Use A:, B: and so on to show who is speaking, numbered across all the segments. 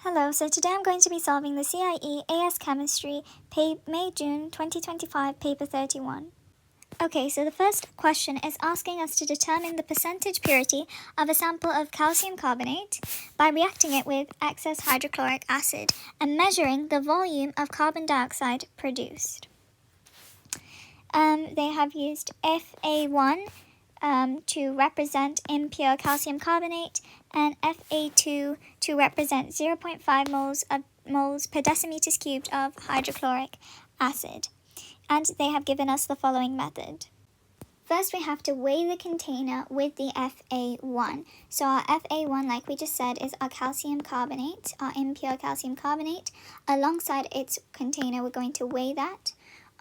A: Hello, so today I'm going to be solving the CIE AS Chemistry May-June 2025 paper 31. Okay, so the first question is asking us to determine the percentage purity of a sample of calcium carbonate by reacting it with excess hydrochloric acid and measuring the volume of carbon dioxide produced. They have used Fa1 to represent impure calcium carbonate and Fa2 to represent 0.5 moles per decimeters cubed of hydrochloric acid. And they have given us the following method. First, we have to weigh the container with the Fa1. So our Fa1, like we just said, is our calcium carbonate, our impure calcium carbonate. Alongside its container, we're going to weigh that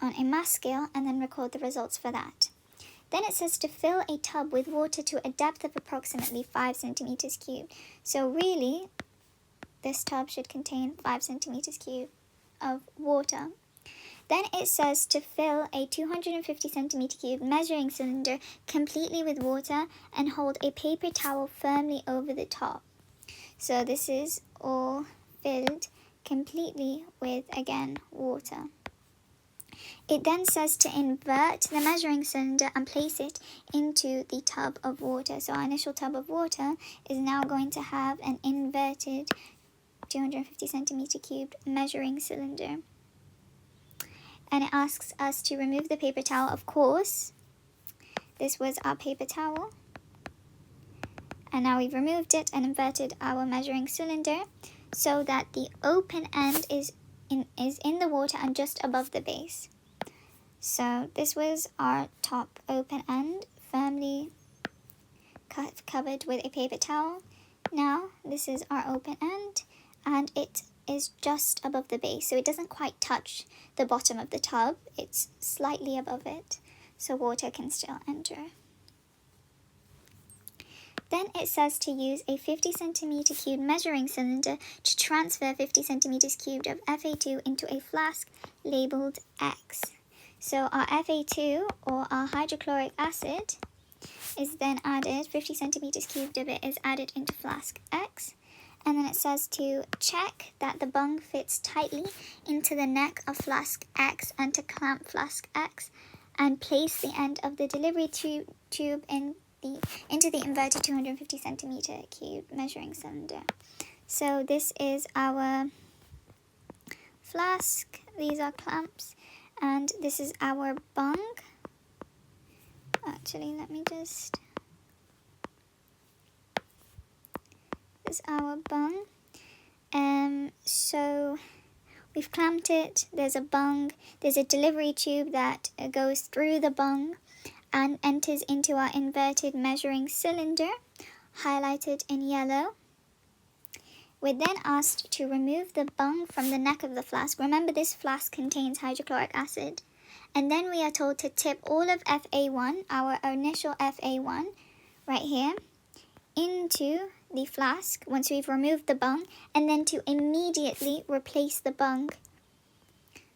A: on a mass scale and then record the results for that. Then it says to fill a tub with water to a depth of approximately 5 centimeters cubed. So really, this tub should contain 5 centimeters cubed of water. Then it says to fill a 250 centimeter cube measuring cylinder completely with water and hold a paper towel firmly over the top. So this is all filled completely with, again, water. It then says to invert the measuring cylinder and place it into the tub of water. So our initial tub of water is now going to have an inverted 250 centimeter cubed measuring cylinder. And it asks us to remove the paper towel, of course. This was our paper towel. And now we've removed it and inverted our measuring cylinder so that the open end is in the water and just above the base. So this was our top open end, firmly covered with a paper towel. Now this is our open end, and it is just above the base, so it doesn't quite touch the bottom of the tub. It's slightly above it, so water can still enter. Then it says to use a 50 centimeter cube measuring cylinder to transfer 50 centimeters cubed of Fa2 into a flask labeled X. So our Fa2, or our hydrochloric acid, is then added, 50 centimeters cubed of it is added into flask X. And then it says to check that the bung fits tightly into the neck of flask X and to clamp flask X and place the end of the delivery tube into the inverted 250 centimeter cube measuring cylinder. So this is our flask, these are clamps, and this is our bung. Actually, let me just... This is our bung. So we've clamped it, there's a bung, there's a delivery tube that goes through the bung and enters into our inverted measuring cylinder, highlighted in yellow. We're then asked to remove the bung from the neck of the flask. Remember, this flask contains hydrochloric acid. And then we are told to tip all of Fa1, our initial Fa1, right here, into the flask once we've removed the bung, and then to immediately replace the bung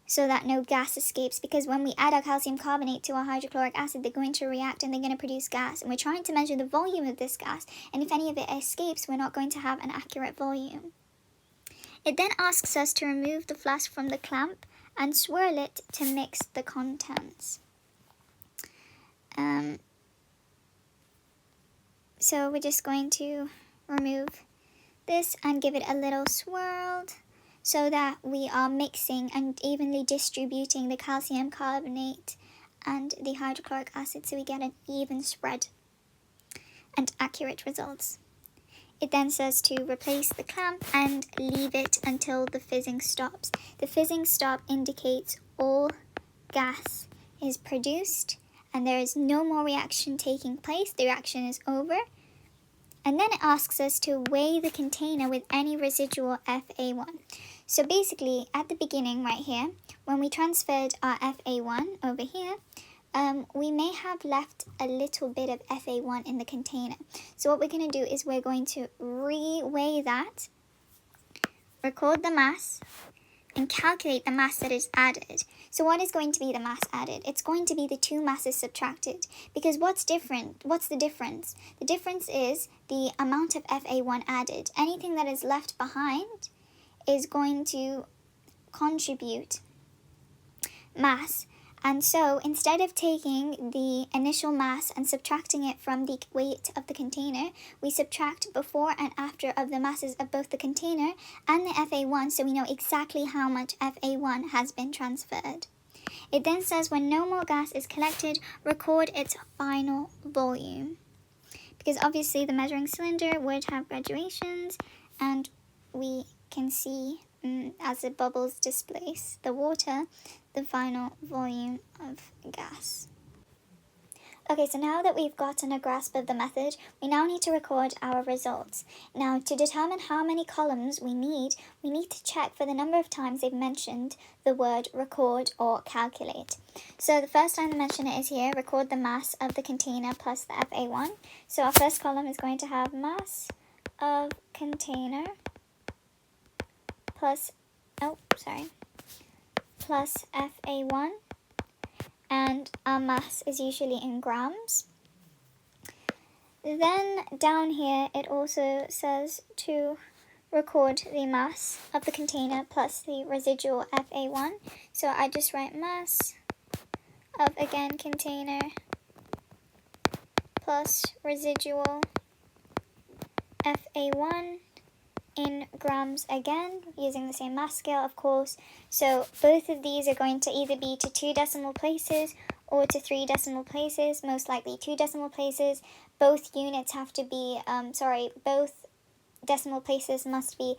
A: so that no gas escapes, because when we add our calcium carbonate to our hydrochloric acid, they're going to react and they're going to produce gas, and we're trying to measure the volume of this gas, and if any of it escapes, we're not going to have an accurate volume. It then asks us to remove the flask from the clamp and swirl it to mix the contents. So we're just going to remove this and give it a little swirl so that we are mixing and evenly distributing the calcium carbonate and the hydrochloric acid so we get an even spread and accurate results. It then says to replace the clamp and leave it until the fizzing stops. The fizzing stop indicates all gas is produced and there is no more reaction taking place. The reaction is over. And then it asks us to weigh the container with any residual Fa1. So basically, at the beginning right here, when we transferred our Fa1 over here, we may have left a little bit of Fa1 in the container. So what we're going to do is we're going to re-weigh that, record the mass, and calculate the mass that is added. So what is going to be the mass added? It's going to be the two masses subtracted. Because what's different? What's the difference? The difference is the amount of Fa1 added. Anything that is left behind is going to contribute mass. And so instead of taking the initial mass and subtracting it from the weight of the container, we subtract before and after of the masses of both the container and the FA1, so we know exactly how much FA1 has been transferred. It then says when no more gas is collected, record its final volume. Because obviously the measuring cylinder would have graduations, and we can see as the bubbles displace the water, the final volume of gas. Okay, so now that we've gotten a grasp of the method, we now need to record our results. Now, to determine how many columns we need to check for the number of times they've mentioned the word record or calculate. So the first time they mention it is here, record the mass of the container plus the FA1. So our first column is going to have mass of container plus FA1, and our mass is usually in grams. Then down here it also says to record the mass of the container plus the residual FA1. So I just write mass of, again, container plus residual FA1 in grams again, using the same mass scale, of course. So both of these are going to either be to 2 decimal places or to 3 decimal places, most likely 2 decimal places. Both units have to be, both decimal places must be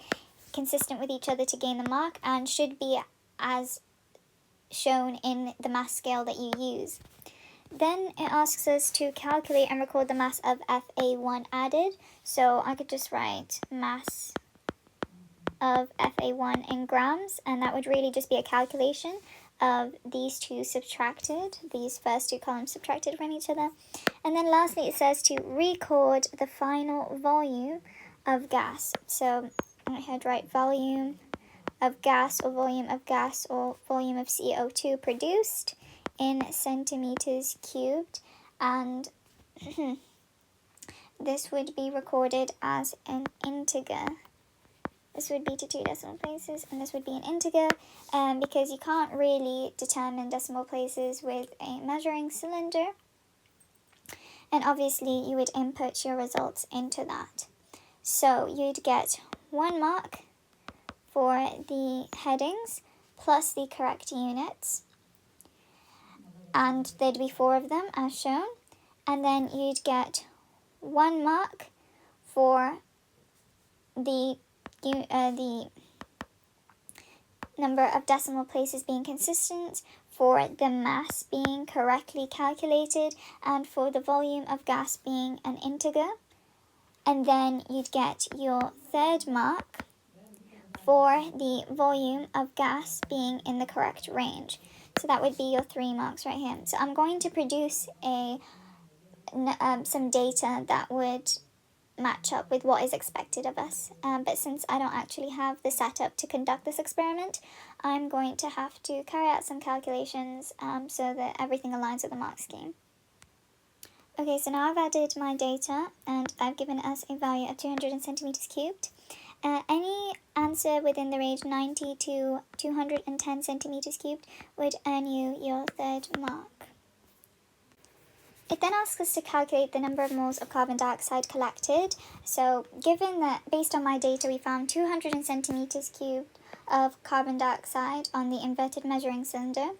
A: consistent with each other to gain the mark, and should be as shown in the mass scale that you use. Then it asks us to calculate and record the mass of FA1 added. So I could just write mass of FA1 in grams, and that would really just be a calculation of these two subtracted, these first two columns subtracted from each other. And then lastly it says to record the final volume of gas. So I had write volume of gas, or volume of gas, or volume of CO2 produced in centimeters cubed, and this would be recorded as an integer. This would be to 2 decimal places, and this would be an integer, because you can't really determine decimal places with a measuring cylinder. And obviously you would input your results into that. So you'd get 1 mark for the headings plus the correct units, and there'd be 4 of them as shown. And then you'd get 1 mark for the number of decimal places being consistent, for the mass being correctly calculated, and for the volume of gas being an integer. And then you'd get your 3rd mark for the volume of gas being in the correct range. So that would be your 3 marks right here. So I'm going to produce some data that would match up with what is expected of us. But since I don't actually have the setup to conduct this experiment, I'm going to have to carry out some calculations so that everything aligns with the mark scheme. Okay, so now I've added my data, and I've given us a value of 200 centimeters cubed. Any answer within the range 90 to 210 centimeters cubed would earn you your 3rd mark. It then asks us to calculate the number of moles of carbon dioxide collected. So given that based on my data we found 200 centimeters cubed of carbon dioxide on the inverted measuring cylinder,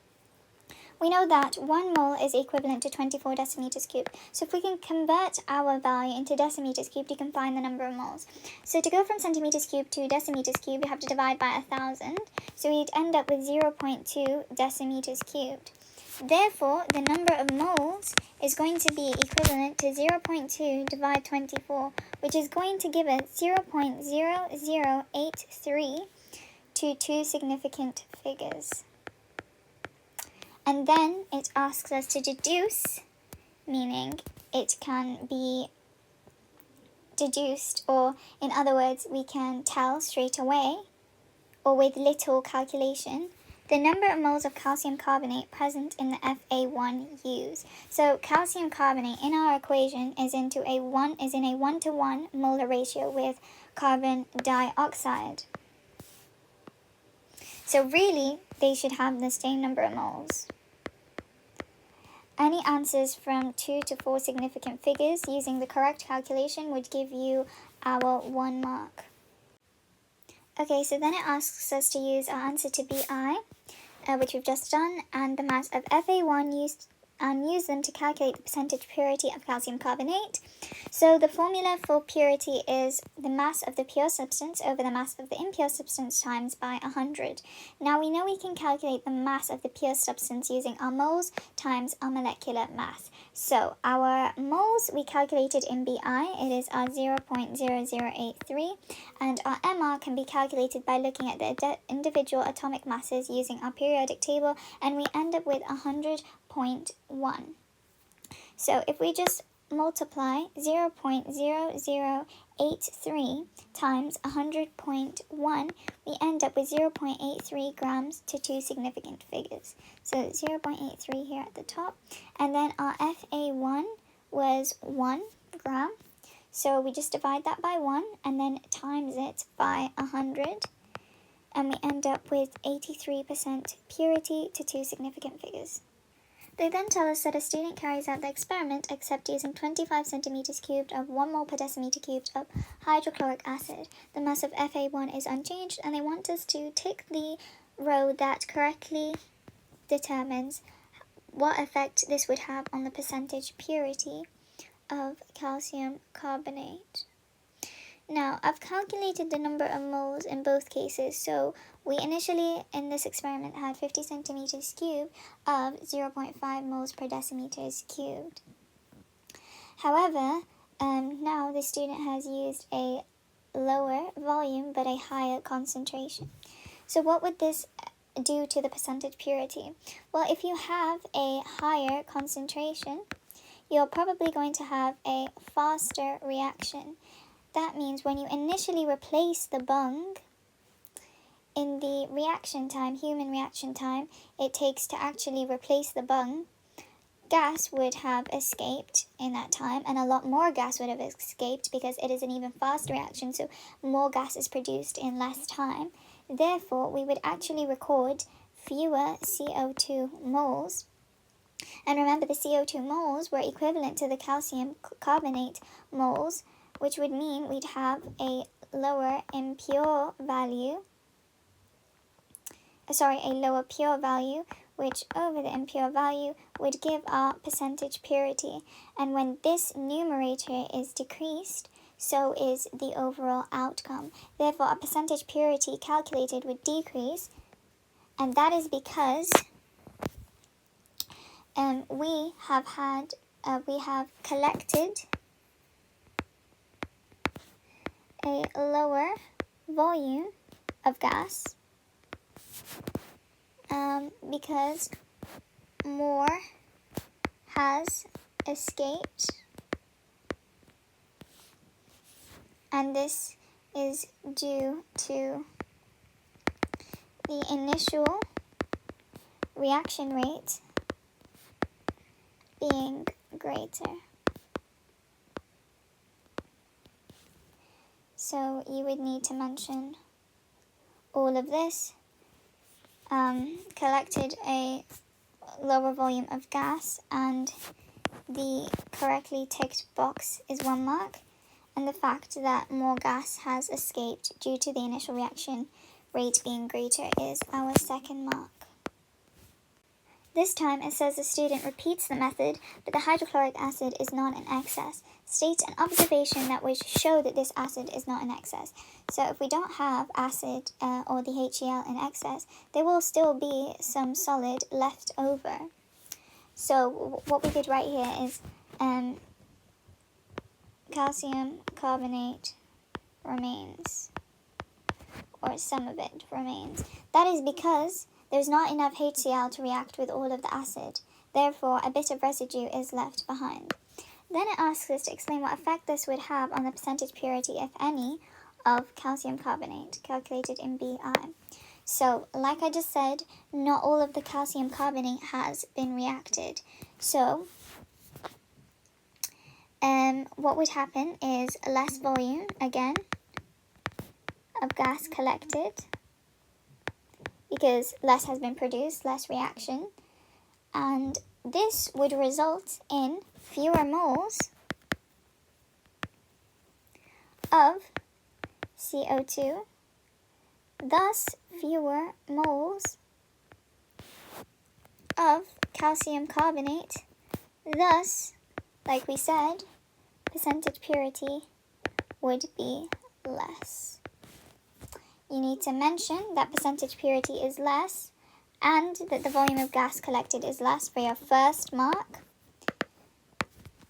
A: we know that 1 mole is equivalent to 24 decimeters cubed. So if we can convert our value into decimeters cubed, you can find the number of moles. So to go from centimeters cubed to decimeters cubed, you have to divide by 1,000. So we'd end up with 0.2 decimeters cubed. Therefore, the number of moles is going to be equivalent to 0.2 divided 24, which is going to give us 0.0083 to 2 significant figures. And then it asks us to deduce, meaning it can be deduced, or in other words, we can tell straight away, or with little calculation, the number of moles of calcium carbonate present in the FA1 used. So calcium carbonate in our equation is in a 1-to-1 molar ratio with carbon dioxide. So really, they should have the same number of moles. Any answers from 2 to 4 significant figures using the correct calculation would give you our 1 mark. Okay, so then it asks us to use our answer to BI, which we've just done, and the mass of Fa1 use them to calculate the percentage purity of calcium carbonate. So the formula for purity is the mass of the pure substance over the mass of the impure substance times by 100. Now we know we can calculate the mass of the pure substance using our moles times our molecular mass. So our moles we calculated in BI, it is our 0.0083, and our MR can be calculated by looking at the individual atomic masses using our periodic table, and we end up with 100.1. So if we just multiply 0.0083 times 100.1, we end up with 0.83 grams to 2 significant figures. So 0.83 here at the top. And then our Fa1 was 1 gram. So we just divide that by 1 and then times it by 100. And we end up with 83% purity to 2 significant figures. They then tell us that a student carries out the experiment except using 25 centimeters cubed of 1 mole per decimeter cubed of hydrochloric acid. The mass of Fa1 is unchanged, and they want us to tick the row that correctly determines what effect this would have on the percentage purity of calcium carbonate. Now, I've calculated the number of moles in both cases, so we initially in this experiment had 50 centimeters cubed of 0.5 moles per decimeters cubed. However, now the student has used a lower volume but a higher concentration. So what would this do to the percentage purity? Well, if you have a higher concentration, you're probably going to have a faster reaction. That means when you initially replace the bung, in the reaction time, human reaction time, it takes to actually replace the bung, gas would have escaped in that time, and a lot more gas would have escaped because it is an even faster reaction, so more gas is produced in less time. Therefore, we would actually record fewer CO2 moles. And remember, the CO2 moles were equivalent to the calcium carbonate moles, which would mean we'd have a lower pure value, which over the impure value would give our percentage purity. And when this numerator is decreased, so is the overall outcome. Therefore, our percentage purity calculated would decrease, and that is because we have collected a lower volume of gas because more has escaped, and this is due to the initial reaction rate being greater. So you would need to mention all of this. Collected a lower volume of gas, and the correctly ticked box is 1 mark, and the fact that more gas has escaped due to the initial reaction rate being greater is our 2nd mark. This time it says the student repeats the method, but the hydrochloric acid is not in excess. State an observation that would show that this acid is not in excess. So if we don't have acid or the HCl in excess, there will still be some solid left over. So what we could write here is calcium carbonate remains, or some of it remains. That is because there's not enough HCl to react with all of the acid. Therefore, a bit of residue is left behind. Then it asks us to explain what effect this would have on the percentage purity, if any, of calcium carbonate, calculated in BI. So, like I just said, not all of the calcium carbonate has been reacted. So, what would happen is less volume, again, of gas collected, because less has been produced, less reaction. And this would result in fewer moles of CO2, thus fewer moles of calcium carbonate. Thus, like we said, percentage purity would be less. You need to mention that percentage purity is less and that the volume of gas collected is less for your first mark.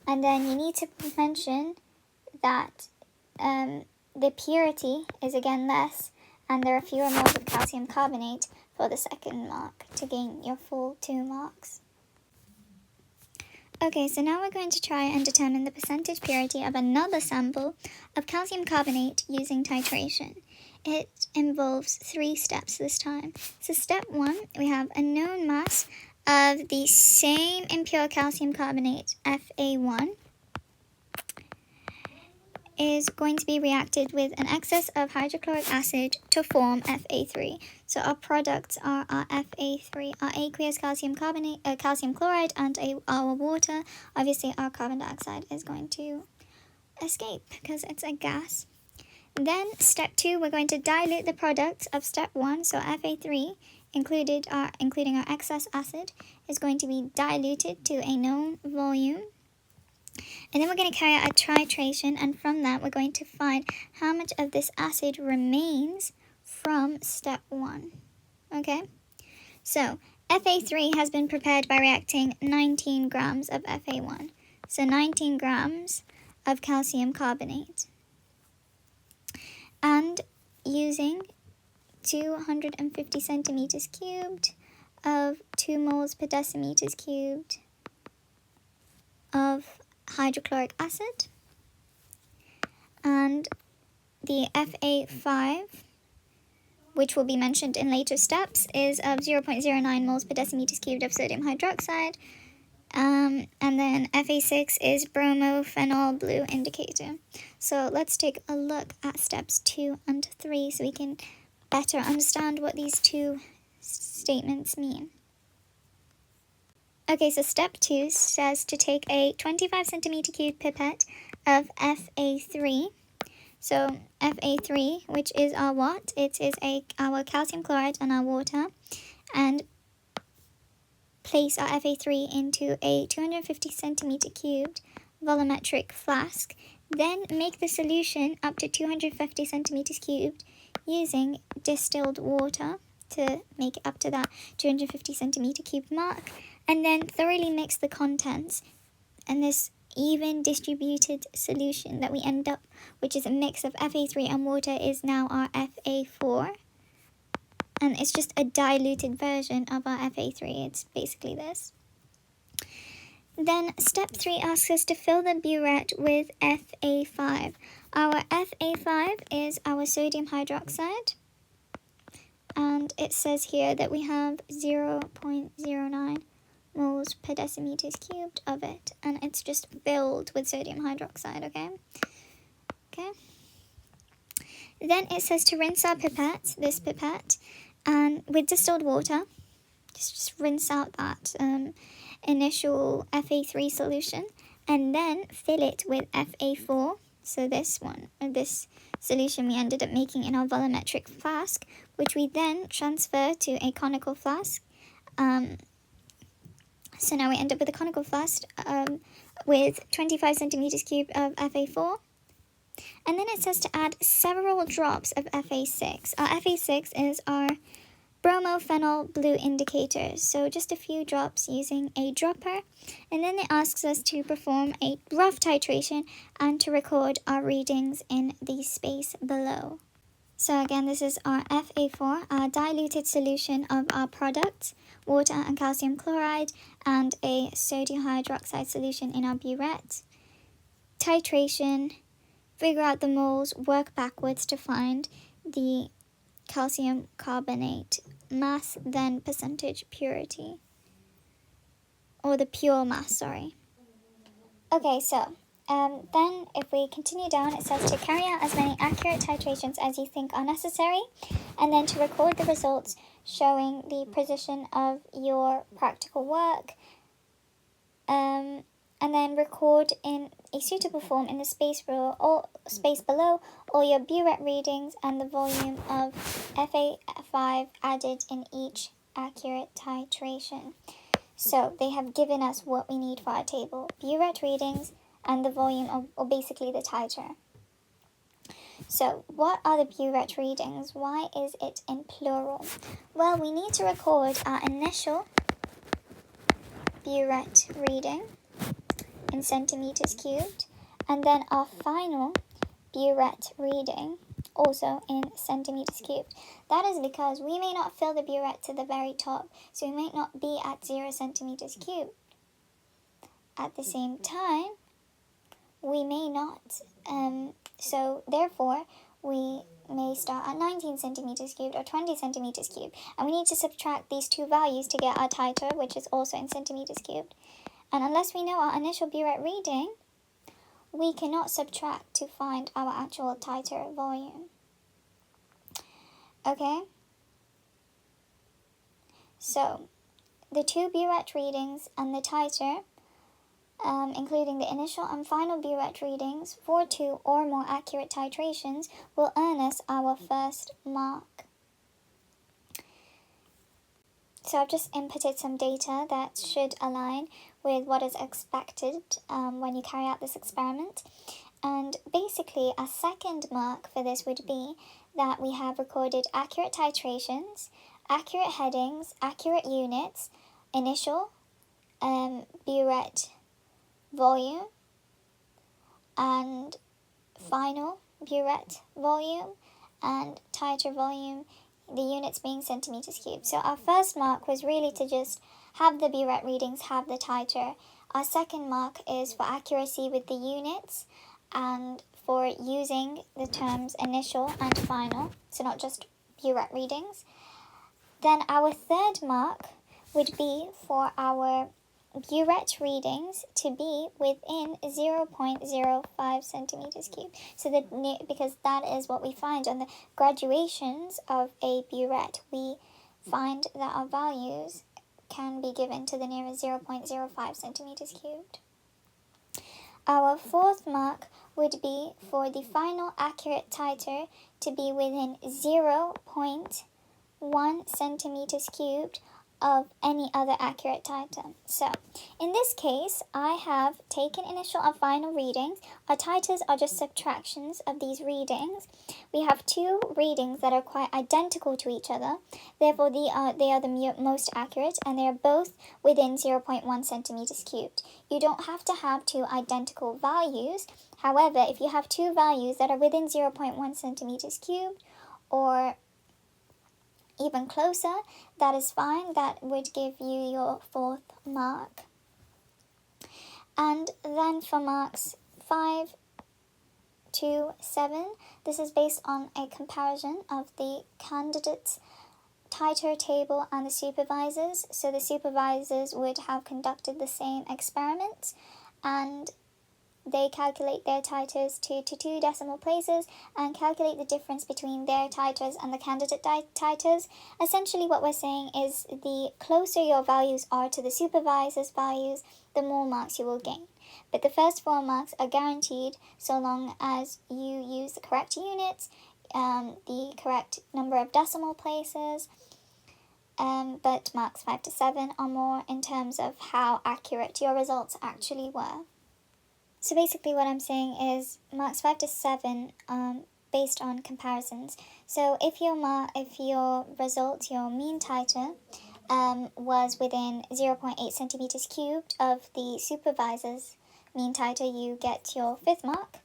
A: And then you need to mention that the purity is again less and there are fewer moles of calcium carbonate for the second mark to gain your full 2 marks. Okay, so now we're going to try and determine the percentage purity of another sample of calcium carbonate using titration. It involves 3 steps this time. So step 1, we have a known mass of the same impure calcium carbonate, Fa1, is going to be reacted with an excess of hydrochloric acid to form Fa3. So our products are our Fa3, our aqueous calcium carbonate, calcium chloride, and our water. Obviously, our carbon dioxide is going to escape because it's a gas. Then step 2, we're going to dilute the products of step 1. So Fa3, including our excess acid, is going to be diluted to a known volume. And then we're going to carry out a titration, and from that we're going to find how much of this acid remains from step 1. Okay? So, Fa3 has been prepared by reacting 19 grams of Fa1. So 19 grams of calcium carbonate. And using 250 centimeters cubed of 2 moles per decimeters cubed of hydrochloric acid, and the Fa5, which will be mentioned in later steps, is of 0.09 moles per decimeters cubed of sodium hydroxide, and then Fa6 is bromophenol blue indicator. So let's take a look at steps 2 and 3 so we can better understand what these 2 statements mean. Okay, so step 2 says to take a 25 centimeter cube pipette of Fa3. So Fa3, which is our what? It is our calcium chloride and our water. And place our Fa3 into a 250 centimeter cubed volumetric flask. Then make the solution up to 250 centimeters cubed using distilled water to make it up to that 250 centimeter cube mark. And then thoroughly mix the contents, and this even distributed solution that we end up, which is a mix of Fa3 and water, is now our Fa4. And it's just a diluted version of our Fa3. It's basically this. Then step 3 asks us to fill the burette with Fa5. Our Fa5 is our sodium hydroxide. And it says here that we have 0.09 moles per decimeters cubed of it, and it's just filled with sodium hydroxide. Okay. Then it says to rinse our pipette, this pipette, and with distilled water. Just rinse out that initial Fa3 solution, and then fill it with Fa4. So this solution we ended up making in our volumetric flask, which we then transfer to a conical flask. So now we end up with a conical flask with 25 centimeters cubed of Fa4. And then it says to add several drops of Fa6. Our Fa6 is our bromophenol blue indicator. So just a few drops using a dropper. And then it asks us to perform a rough titration and to record our readings in the space below. So again, this is our Fa4, our diluted solution of our products, water and calcium chloride, and a sodium hydroxide solution in our burette. Titration, figure out the moles, work backwards to find the calcium carbonate mass, then percentage purity. Or the pure mass, sorry. Okay, so Then if we continue down, it says to carry out as many accurate titrations as you think are necessary, and then to record the results showing the precision of your practical work, and then record in a suitable form in the space below all your burette readings and the volume of FA5 added in each accurate titration. So they have given us what we need for our table: burette readings and the volume of, or basically the titer. So what are the burette readings? Why is it in plural? Well, we need to record our initial burette reading in centimeters cubed, and then our final burette reading also in centimeters cubed. That is because we may not fill the burette to the very top, so we might not be at 0 centimeters cubed. At the same time, we may not, so therefore we may start at 19 centimeters cubed or 20 centimeters cubed, and we need to subtract these two values to get our titer, which is also in centimeters cubed. And unless we know our initial burette reading, we cannot subtract to find our actual titer volume. Okay? So, the two burette readings and the titer, including the initial and final burette readings for 2 or more accurate titrations, will earn us our first mark. So I've just inputted some data that should align with what is expected when you carry out this experiment. And basically, a second mark for this would be that we have recorded accurate titrations, accurate headings, accurate units, initial burette volume, and final burette volume, and titer volume, the units being centimeters cubed. So our first mark was really to just have the burette readings, have the titer. Our second mark is for accuracy with the units and for using the terms initial and final, so not just burette readings. Then our third mark would be for our burette readings to be within 0.05 centimeters cubed. So that, because that is what we find on the graduations of a burette, we find that our values can be given to the nearest 0.05 centimeters cubed. Our fourth mark would be for the final accurate titer to be within 0.1 centimeters cubed of any other accurate titer. So, in this case, I have taken initial and final readings. Our titers are just subtractions of these readings. We have two readings that are quite identical to each other. Therefore, they are the most accurate, and they are both within 0.1 centimeters cubed. You don't have to have two identical values. However, if you have two values that are within 0.1 centimeters cubed, or even closer, that is fine. That would give you your fourth mark. And then for marks 5 to 7, this is based on a comparison of the candidates' titer table and the supervisors. So the supervisors would have conducted the same experiment, and they calculate their titers to 2 decimal places and calculate the difference between their titers and the candidate titers. Essentially what we're saying is the closer your values are to the supervisor's values, the more marks you will gain. But the first 4 marks are guaranteed so long as you use the correct units, the correct number of decimal places, but marks 5 to 7 are more in terms of how accurate your results actually were. So basically what I'm saying is marks 5 to 7 based on comparisons. So if your result, your mean titer, was within 0.8 centimeters cubed of the supervisor's mean titer, you get your 5th mark.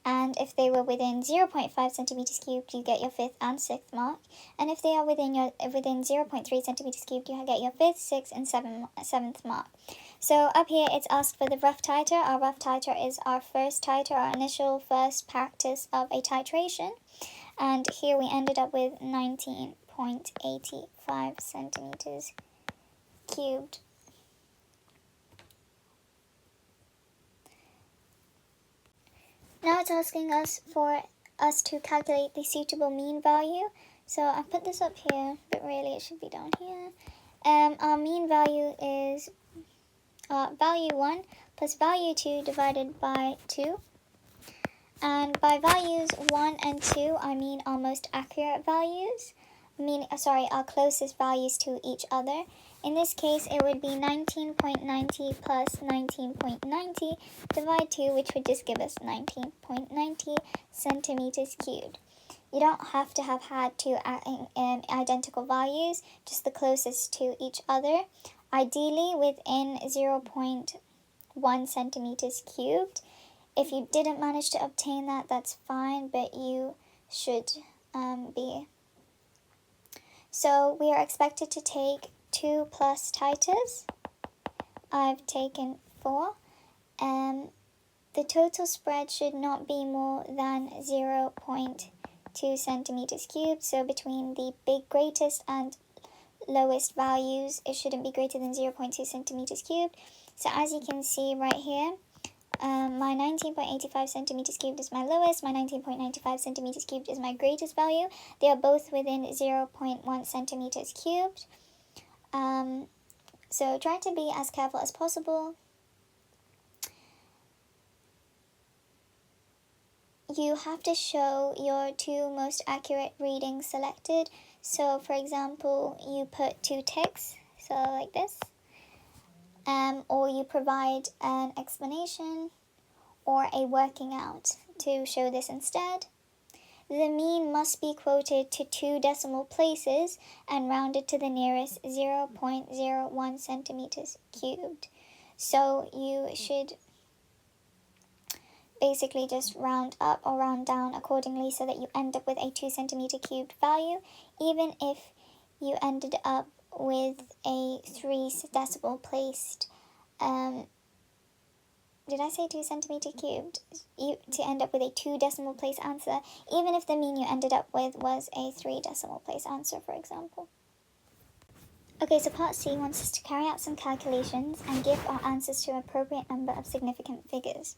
A: And if they were within 0.5 centimeters cubed, you get your 5th and 6th mark. And if they are within 0.3 centimeters cubed, you get your 5th, 6th, and 7th mark. So up here, it's asked for the rough titer. Our rough titer is our first titer, our initial first practice of a titration. And here we ended up with 19.85 centimeters cubed. Now it's asking us to calculate the suitable mean value. So I put this up here, but really it should be down here. Our mean value is value 1 plus value 2 divided by 2. And by values 1 and 2, I mean our most accurate values. Our closest values to each other. In this case, it would be 19.90 plus 19.90 divided 2, which would just give us 19.90 centimeters cubed. You don't have to have had two identical values, just the closest to each other. Ideally within 0.1 centimeters cubed. If you didn't manage to obtain that, that's fine, but you should be. So we are expected to take 2 plus titers. I've taken 4. The total spread should not be more than 0.2 centimeters cubed. So between the greatest and lowest values, it shouldn't be greater than 0.2 centimeters cubed. So as you can see right here, my 19.85 centimeters cubed is my lowest, my 19.95 centimeters cubed is my greatest value. They are both within 0.1 centimeters cubed. So try to be as careful as possible. You have to show your 2 most accurate readings selected. So for example, you put 2 ticks, so like this. Or you provide an explanation or a working out to show this instead. The mean must be quoted to 2 decimal places and rounded to the nearest 0.01 centimeters cubed. So you should basically just round up or round down accordingly so that you end up with a 2 centimeter cubed value, even if you ended up with a 3 decimal placed, did I say 2 centimeter cubed? To end up with a 2 decimal place answer, even if the mean you ended up with was a 3 decimal place answer, for example. Okay, so part C wants us to carry out some calculations and give our answers to an appropriate number of significant figures.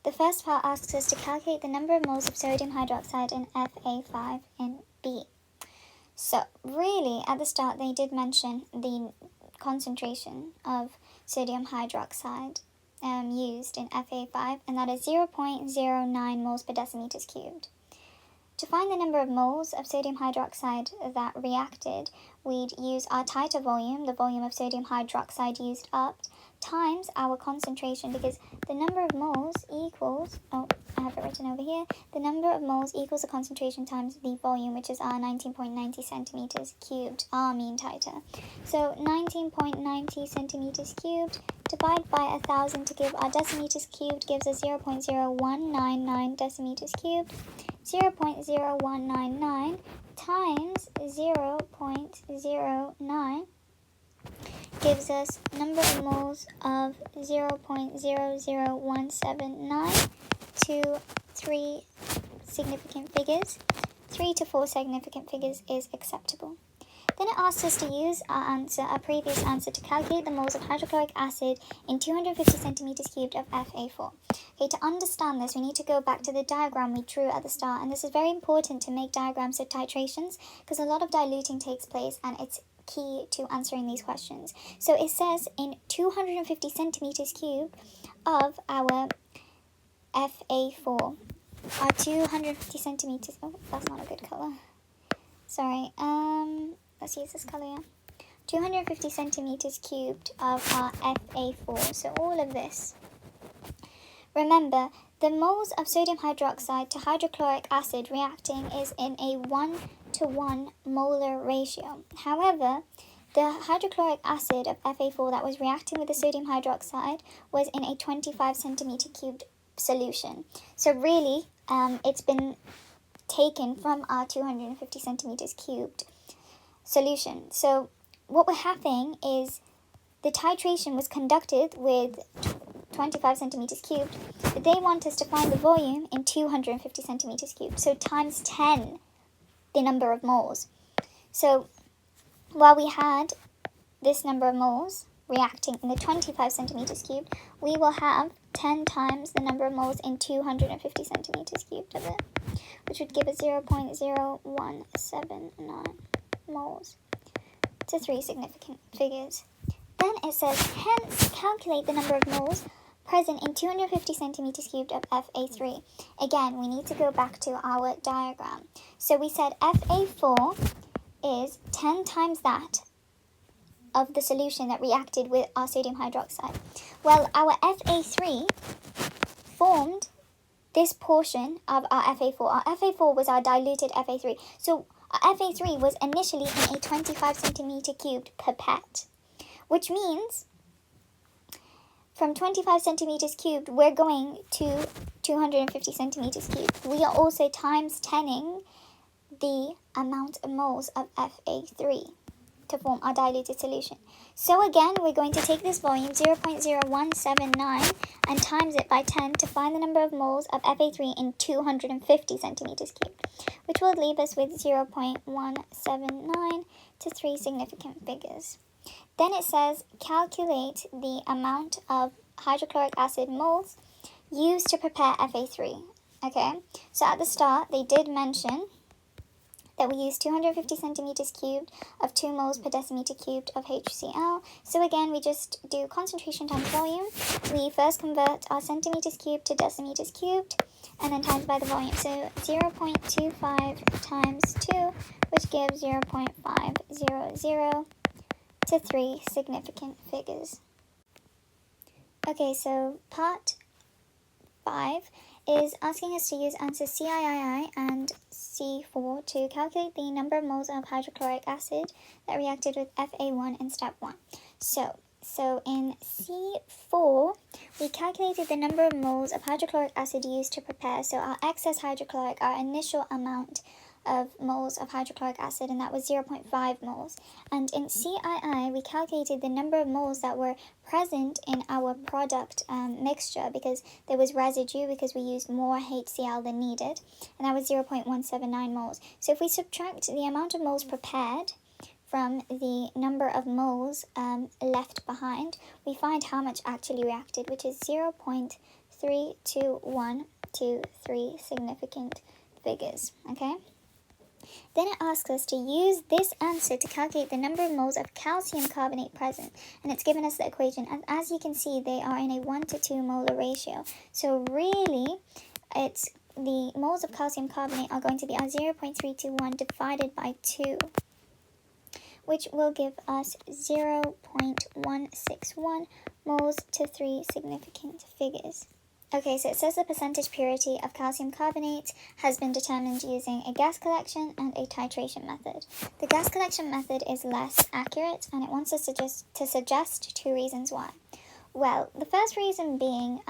A: The first part asks us to calculate the number of moles of sodium hydroxide in Fa5 in B. So really, at the start, they did mention the concentration of sodium hydroxide used in Fa5, and that is 0.09 moles per decimeters cubed. To find the number of moles of sodium hydroxide that reacted, we'd use our titer volume, the volume of sodium hydroxide used up, times our concentration, because the number of moles equals, I have it written over here, the number of moles equals the concentration times the volume, which is our 19.90 centimeters cubed, our mean titer. So 19.90 centimeters cubed divided by 1,000 to give our decimeters cubed gives us 0.0199 decimeters cubed. 0.0199 times 0.09 gives us number of moles of 0.00179 to 3 significant figures. 3 to 4 significant figures is acceptable. Then it asks us to use our previous answer, to calculate the moles of hydrochloric acid in 250 centimeters cubed of Fa4. Okay, to understand this, we need to go back to the diagram we drew at the start, and this is very important to make diagrams of titrations because a lot of diluting takes place and it's key to answering these questions. So it says in 250 centimeters cubed of our Fa4, our 250 centimeters, oh, that's not a good color. Sorry, let's use this color, yeah. 250 centimeters cubed of our Fa4, so all of this. Remember, the moles of sodium hydroxide to hydrochloric acid reacting is in a 1:1 molar ratio. However, the hydrochloric acid of Fa4 that was reacting with the sodium hydroxide was in a 25 centimeter cubed solution. So really, it's been taken from our 250 centimeters cubed solution. So what we're having is the titration was conducted with 25 centimeters cubed, but they want us to find the volume in 250 centimeters cubed, so times 10 the number of moles. So while we had this number of moles, reacting in the 25 centimeters cubed, we will have 10 times the number of moles in 250 centimeters cubed of it, which would give us 0.0179 moles to 3 significant figures. Then it says, hence calculate the number of moles present in 250 centimeters cubed of Fa3. Again, we need to go back to our diagram. So we said Fa4 is 10 times that of the solution that reacted with our sodium hydroxide. Well, our Fa3 formed this portion of our Fa4. Our Fa4 was our diluted Fa3. So our Fa3 was initially in a 25 centimeter cubed pipette, which means from 25 centimeters cubed, we're going to 250 centimeters cubed. We are also times 10ing the amount of moles of Fa3 to form our diluted solution. So again, we're going to take this volume 0.0179 and times it by 10 to find the number of moles of Fa3 in 250 centimeters cubed, which will leave us with 0.179 to 3 significant figures. Then it says calculate the amount of hydrochloric acid moles used to prepare Fa3. Okay, so at the start they did mention that we use 250 centimeters cubed of 2 moles per decimeter cubed of HCl. So again, we just do concentration times volume. We first convert our centimeters cubed to decimeters cubed and then times by the volume. So 0.25 times 2, which gives 0.500 to 3 significant figures. Okay, so part 5 is asking us to use answers CII and C4 to calculate the number of moles of hydrochloric acid that reacted with Fa1 in step 1. So in C4, we calculated the number of moles of hydrochloric acid used to prepare. So our excess hydrochloric, our initial amount of moles of hydrochloric acid, and that was 0.5 moles. And in CII, we calculated the number of moles that were present in our product mixture, because there was residue because we used more HCl than needed, and that was 0.179 moles. So if we subtract the amount of moles prepared from the number of moles left behind, we find how much actually reacted, which is 0.321 to 3 significant figures, okay? Then it asks us to use this answer to calculate the number of moles of calcium carbonate present, and it's given us the equation. And as you can see, they are in a 1 to 2 molar ratio. So really, it's the moles of calcium carbonate are going to be our 0.321 divided by 2, which will give us 0.161 moles to 3 significant figures. Okay, so it says the percentage purity of calcium carbonate has been determined using a gas collection and a titration method. The gas collection method is less accurate, and it wants us to suggest 2 reasons why. Well, the first reason being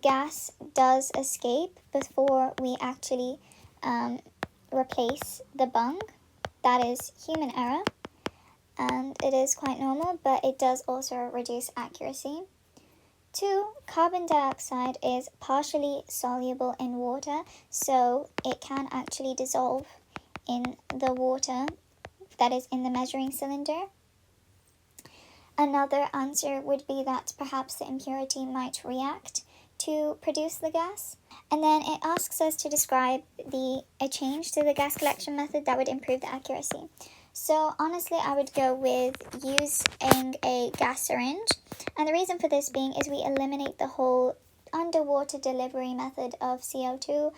A: gas does escape before we actually replace the bung. That is human error, and it is quite normal, but it does also reduce accuracy. 2, carbon dioxide is partially soluble in water, so it can actually dissolve in the water that is in the measuring cylinder. Another answer would be that perhaps the impurity might react to produce the gas. And then it asks us to describe a change to the gas collection method that would improve the accuracy. So honestly, I would go with using a gas syringe. And the reason for this being is we eliminate the whole underwater delivery method of CO2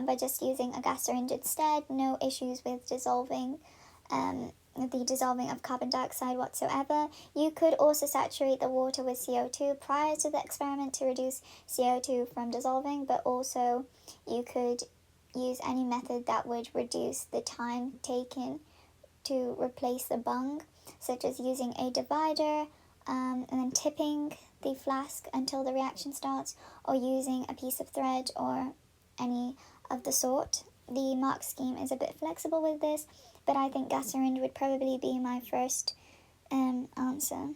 A: by just using a gas syringe instead. No issues with dissolving of carbon dioxide whatsoever. You could also saturate the water with CO2 prior to the experiment to reduce CO2 from dissolving, but also you could use any method that would reduce the time taken to replace the bung, such as using a divider and then tipping the flask until the reaction starts, or using a piece of thread or any of the sort. The mark scheme is a bit flexible with this, but I think gas syringe would probably be my first answer.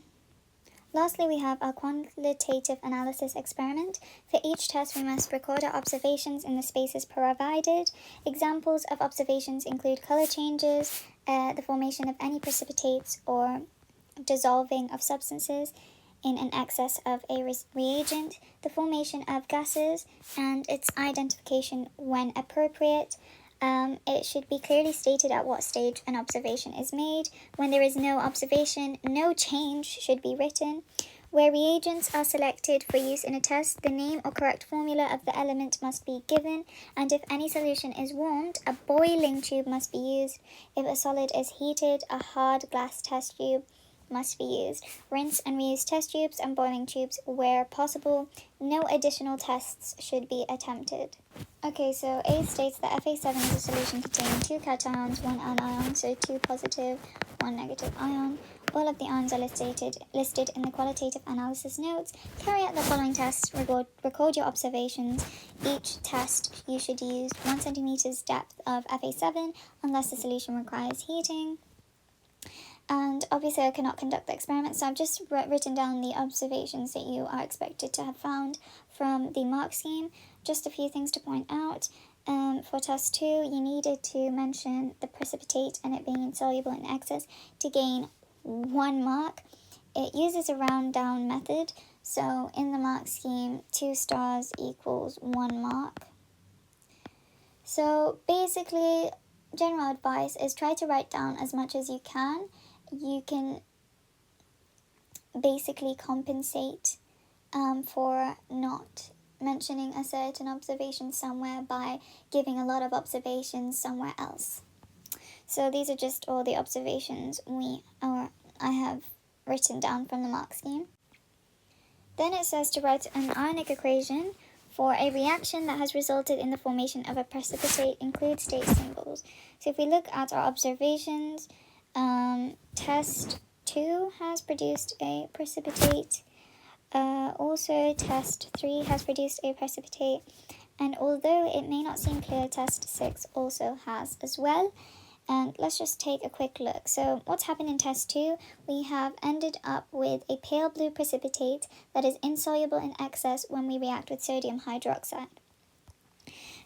A: Lastly, we have our qualitative analysis experiment. For each test, we must record our observations in the spaces provided. Examples of observations include color changes, the formation of any precipitates, or dissolving of substances in an excess of a reagent, the formation of gases, and its identification when appropriate. It should be clearly stated at what stage an observation is made. When there is no observation, no change should be written. Where reagents are selected for use in a test, the name or correct formula of the element must be given, and if any solution is warmed, a boiling tube must be used. If a solid is heated, a hard glass test tube must be used. Rinse and reuse test tubes and boiling tubes where possible. No additional tests should be attempted. Okay, so A states that Fa7 is a solution containing 2 cations, 1 anion, so 2 positive, 1 negative ion. All of the ions are listed in the qualitative analysis notes. Carry out the following tests. Record your observations. Each test you should use 1 centimeters depth of Fa7 unless the solution requires heating. And obviously I cannot conduct the experiment, so I've just written down the observations that you are expected to have found from the mark scheme. Just a few things to point out. For test 2, you needed to mention the precipitate and it being insoluble in excess to gain 1 mark. It uses a round down method, so in the mark scheme 2 stars equals 1 mark. So basically, general advice is try to write down as much as you can. You can basically compensate for not mentioning a certain observation somewhere by giving a lot of observations somewhere else. So these are just all the observations I have written down from the mark scheme. Then it says to write an ionic equation for a reaction that has resulted in the formation of a precipitate. Include state symbols. So if we look at our observations, test 2 has produced a precipitate. Also test 3 has produced a precipitate. And although it may not seem clear, test 6 also has as well. And let's just take a quick look. So what's happened in test 2? We have ended up with a pale blue precipitate that is insoluble in excess when we react with sodium hydroxide.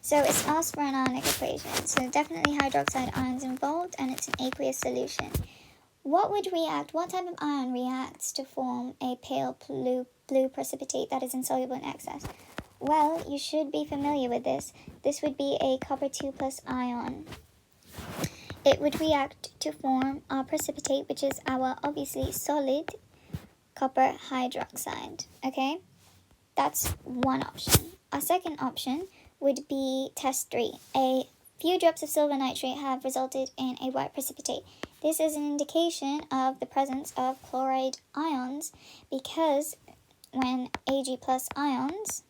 A: So it's asked for an ionic equation. So definitely hydroxide ions involved, and it's an aqueous solution. What type of ion reacts to form a pale blue precipitate that is insoluble in excess? Well, you should be familiar with this. This would be a copper 2+ ion. It would react to form our precipitate, which is our obviously solid copper hydroxide. Okay, that's one option. Our second option would be test 3. A few drops of silver nitrate have resulted in a white precipitate. This is an indication of the presence of chloride ions, because when Ag+ ions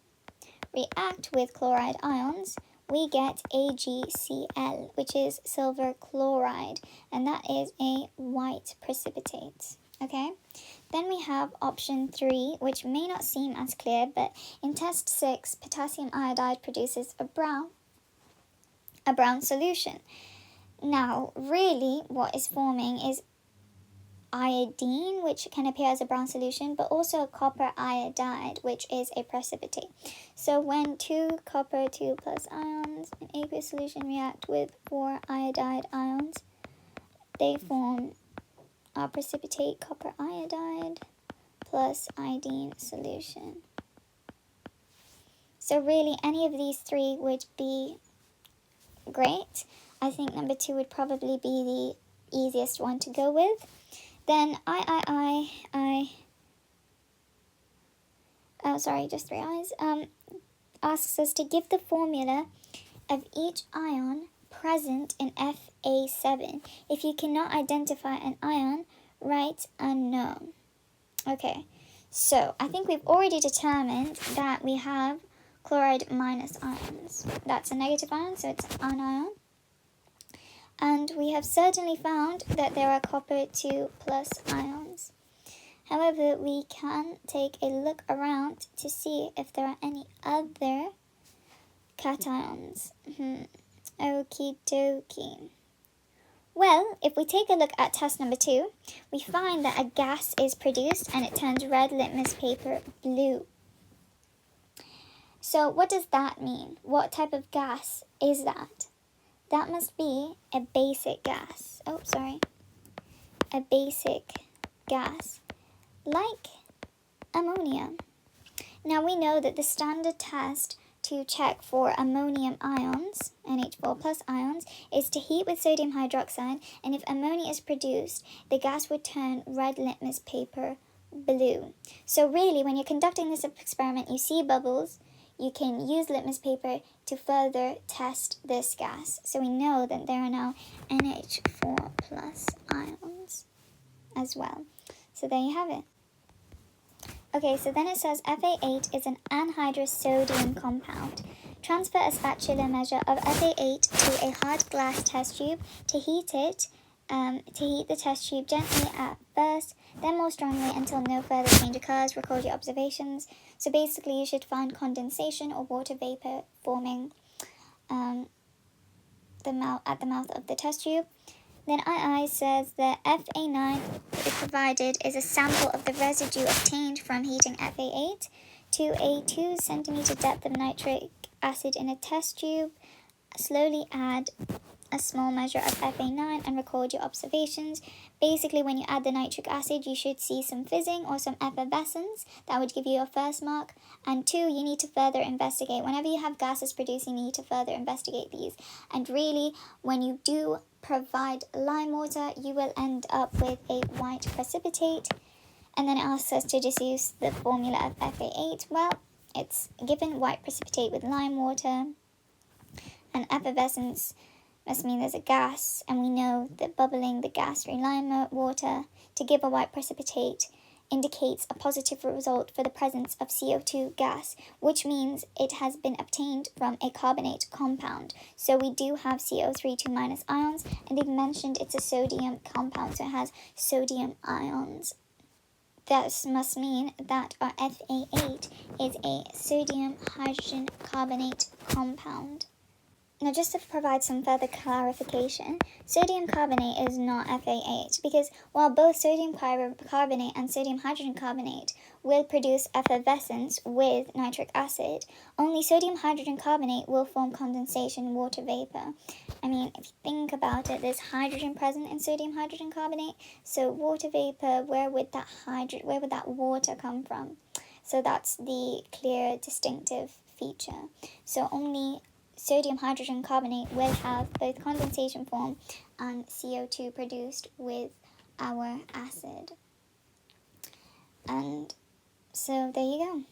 A: react with chloride ions, we get AgCl, which is silver chloride, and that is a white precipitate. Okay, then we have option 3, which may not seem as clear, but in test 6, potassium iodide produces a brown solution. Now, really, what is forming is iodine, which can appear as a brown solution, but also a copper iodide, which is a precipitate. So when 2 copper 2+ ions in aqueous solution react with 4 iodide ions, they form our precipitate copper iodide plus iodine solution. So really, any of these 3 would be great. I think number 2 would probably be the easiest one to go with. Then just 3 I's, asks us to give the formula of each ion present in Fa7. If you cannot identify an ion, write unknown. Okay, so I think we've already determined that we have chloride minus ions. That's a negative ion, so it's an anion. And we have certainly found that there are copper 2+ ions. However, we can take a look around to see if there are any other cations. Okie dokie. Well, if we take a look at test number 2, we find that a gas is produced and it turns red litmus paper blue. So what does that mean? What type of gas is that? That must be a basic gas. A basic gas, like ammonia. Now we know that the standard test to check for ammonium ions, NH4 plus ions, is to heat with sodium hydroxide, and if ammonia is produced, the gas would turn red litmus paper blue. So really, when you're conducting this experiment, you see bubbles, you can use litmus paper to further test this gas. So we know that there are now NH4 plus ions as well. So there you have it. Okay, so then it says Fa8 is an anhydrous sodium compound. Transfer a spatula measure of Fa8 to a hard glass test tube to heat it. To heat the test tube gently at first, then more strongly until no further change occurs. Record your observations. So basically, you should find condensation or water vapor forming at the mouth of the test tube. Then II says that Fa9 provided is a sample of the residue obtained from heating Fa8 to a 2 centimeter depth of nitric acid in a test tube. Slowly add a small measure of Fa9 and record your observations. Basically, when you add the nitric acid, you should see some fizzing or some effervescence. That would give you your first mark. And 2, you need to further investigate. Whenever you have gases producing, you need to further investigate these. And really, when you do provide lime water, you will end up with a white precipitate. And then it asks us to just use the formula of Fa8. Well, it's given white precipitate with lime water, and effervescence must mean there's a gas, and we know that bubbling the gas through lime water to give a white precipitate indicates a positive result for the presence of CO2 gas, which means it has been obtained from a carbonate compound. So we do have CO3 2 minus ions, and they've mentioned it's a sodium compound, so it has sodium ions. This must mean that our Fa8 is a sodium hydrogen carbonate compound. Now, just to provide some further clarification, sodium carbonate is not Fa8 because while both sodium carbonate and sodium hydrogen carbonate will produce effervescence with nitric acid, only sodium hydrogen carbonate will form condensation water vapor. I mean, if you think about it, there's hydrogen present in sodium hydrogen carbonate, so water vapor, where would that water come from? So that's the clear distinctive feature. So only sodium hydrogen carbonate will have both condensation form and CO2 produced with our acid. And so there you go.